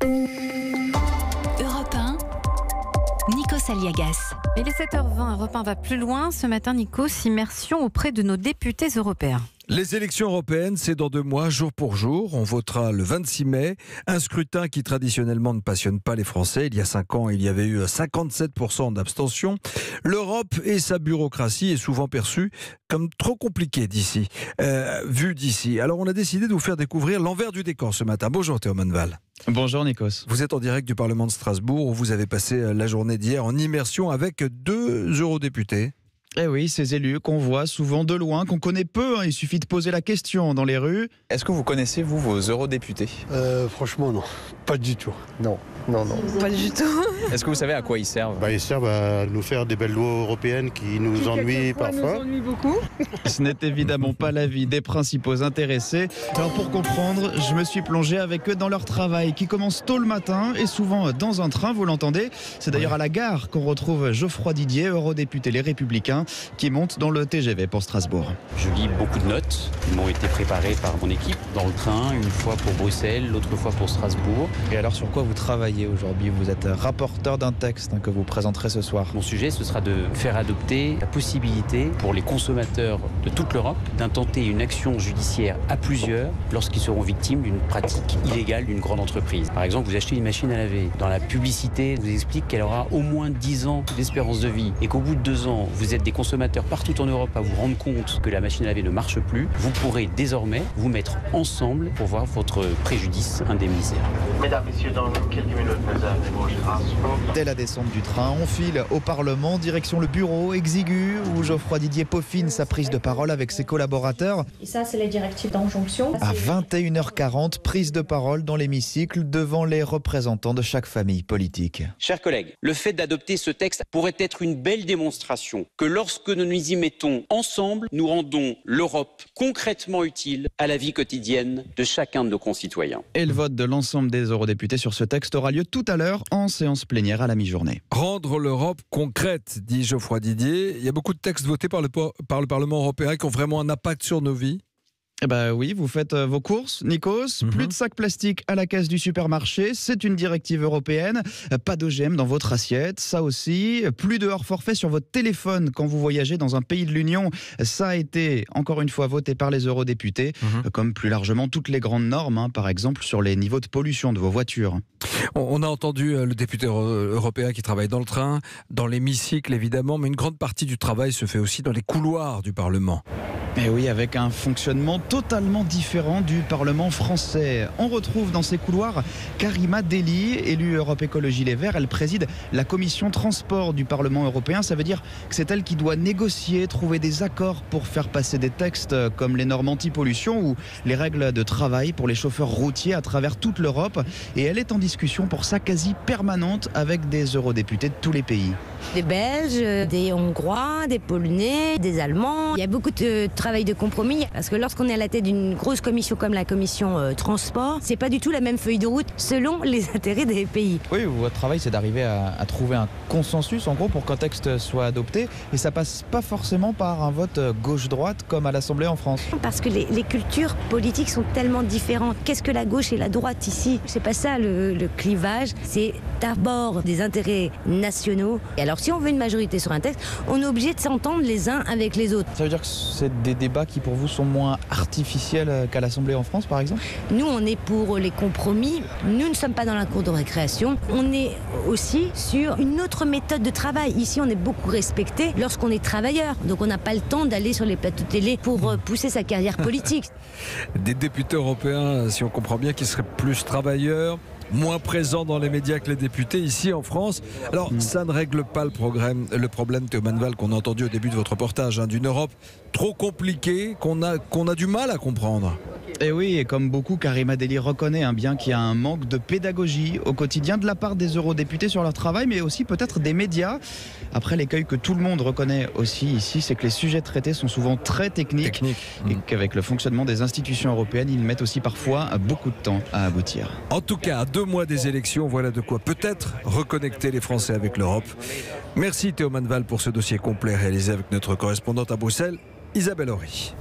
Europe 1, Nikos Aliagas. Il est 7h20, Europe 1 va plus loin. Ce matin, Nikos, immersion auprès de nos députés européens. Les élections européennes, c'est dans 2 mois, jour pour jour. On votera le 26 mai. Un scrutin qui traditionnellement ne passionne pas les Français. Il y a 5 ans, il y avait eu 57% d'abstention. L'Europe et sa bureaucratie est souvent perçue comme trop compliquée d'ici, vue d'ici. Alors on a décidé de vous faire découvrir l'envers du décor ce matin. Bonjour Théo Manval. Bonjour Nikos. Vous êtes en direct du Parlement de Strasbourg où vous avez passé la journée d'hier en immersion avec 2 eurodéputés. Eh oui, ces élus qu'on voit souvent de loin, qu'on connaît peu, il suffit de poser la question dans les rues. Est-ce que vous connaissez, vous, vos eurodéputés ? Franchement, non. Pas du tout. Non. Pas du tout. Est-ce que vous savez à quoi ils servent ? Ils servent à nous faire des belles lois européennes qui nous ennuient parfois. Nous ennuie beaucoup. Ce n'est évidemment pas l'avis des principaux intéressés. Alors pour comprendre, je me suis plongé avec eux dans leur travail qui commence tôt le matin et souvent dans un train, vous l'entendez. C'est d'ailleurs à la gare qu'on retrouve Geoffroy Didier, eurodéputé Les Républicains, qui monte dans le TGV pour Strasbourg. Je lis beaucoup de notes qui m'ont été préparées par mon équipe dans le train, une fois pour Bruxelles, l'autre fois pour Strasbourg. Et alors sur quoi vous travaillez aujourd'hui ? Vous êtes rapporteur d'un texte que vous présenterez ce soir. Mon sujet, ce sera de faire adopter la possibilité pour les consommateurs de toute l'Europe d'intenter une action judiciaire à plusieurs lorsqu'ils seront victimes d'une pratique illégale d'une grande entreprise. Par exemple, vous achetez une machine à laver. Dans la publicité, vous explique qu'elle aura au moins 10 ans d'espérance de vie et qu'au bout de 2 ans, vous êtes des consommateurs partout en Europe à vous rendre compte que la machine à laver ne marche plus. Vous pourrez désormais vous mettre ensemble pour voir votre préjudice indemnisé. Mesdames, Messieurs, dans quelques minutes, nous arrivons à Strasbourg. Dès la descente du train, on file au Parlement, direction le bureau exigu où Geoffroy Didier peaufine sa prise de parole avec ses collaborateurs. Et ça, c'est les directives d'injonction. À 21h40, prise de parole dans l'hémicycle devant les représentants de chaque famille politique. Chers collègues, le fait d'adopter ce texte pourrait être une belle démonstration que lorsque nous nous y mettons ensemble, nous rendons l'Europe concrètement utile à la vie quotidienne de chacun de nos concitoyens. Et le vote de l'ensemble des eurodéputés sur ce texte aura lieu tout à l'heure en séance plénière à la mi-journée. Rendre l'Europe concrète, dit Geoffroy Didier. Il y a beaucoup de textes votés par le Parlement européen qui ont vraiment un impact sur nos vies. Eh ben oui, vous faites vos courses, Nikos. Plus de sacs plastiques à la caisse du supermarché, c'est une directive européenne. Pas d'OGM dans votre assiette, ça aussi. Plus de hors-forfait sur votre téléphone quand vous voyagez dans un pays de l'Union. Ça a été, encore une fois, voté par les eurodéputés. Comme plus largement toutes les grandes normes, par exemple sur les niveaux de pollution de vos voitures. On a entendu le député européen qui travaille dans le train, dans l'hémicycle évidemment, mais une grande partie du travail se fait aussi dans les couloirs du Parlement. Et oui, avec un fonctionnement totalement différent du Parlement français. On retrouve dans ces couloirs Karima Delli, élue Europe Écologie Les Verts. Elle préside la commission transport du Parlement européen. Ça veut dire que c'est elle qui doit négocier, trouver des accords pour faire passer des textes comme les normes anti-pollution ou les règles de travail pour les chauffeurs routiers à travers toute l'Europe. Et elle est en discussion pour ça quasi permanente avec des eurodéputés de tous les pays. Des Belges, des Hongrois, des Polonais, des Allemands. Il y a beaucoup de travail de compromis parce que lorsqu'on est à la tête d'une grosse commission comme la commission transport, c'est pas du tout la même feuille de route selon les intérêts des pays. Oui, votre travail c'est d'arriver à trouver un consensus en gros pour qu'un texte soit adopté et ça passe pas forcément par un vote gauche-droite comme à l'Assemblée en France. Parce que les cultures politiques sont tellement différentes. Qu'est-ce que la gauche et la droite ici ? C'est pas ça le clivage, c'est d'abord des intérêts nationaux. Et alors si on veut une majorité sur un texte, on est obligé de s'entendre les uns avec les autres. Ça veut dire que c'est des débats qui pour vous sont moins artificiels qu'à l'Assemblée en France par exemple ? Nous on est pour les compromis, nous ne sommes pas dans la cour de récréation, on est aussi sur une autre méthode de travail. Ici on est beaucoup respecté lorsqu'on est travailleur, donc on n'a pas le temps d'aller sur les plateaux télé pour pousser sa carrière politique. Des députés européens, si on comprend bien, qui seraient plus travailleurs, moins présents dans les médias que les députés ici en France. Alors ça ne règle pas le problème Théo Manval, qu'on a entendu au début de votre reportage, d'une Europe trop compliquée qu'on a du mal à comprendre. Et oui, et comme beaucoup, Karima Delli reconnaît bien qu'il y a un manque de pédagogie au quotidien de la part des eurodéputés sur leur travail, mais aussi peut-être des médias. Après, l'écueil que tout le monde reconnaît aussi ici, c'est que les sujets traités sont souvent très techniques. Et qu'avec le fonctionnement des institutions européennes, ils mettent aussi parfois beaucoup de temps à aboutir. En tout cas, à 2 mois des élections, voilà de quoi peut-être reconnecter les Français avec l'Europe. Merci Théo Manval pour ce dossier complet réalisé avec notre correspondante à Bruxelles, Isabelle Horry.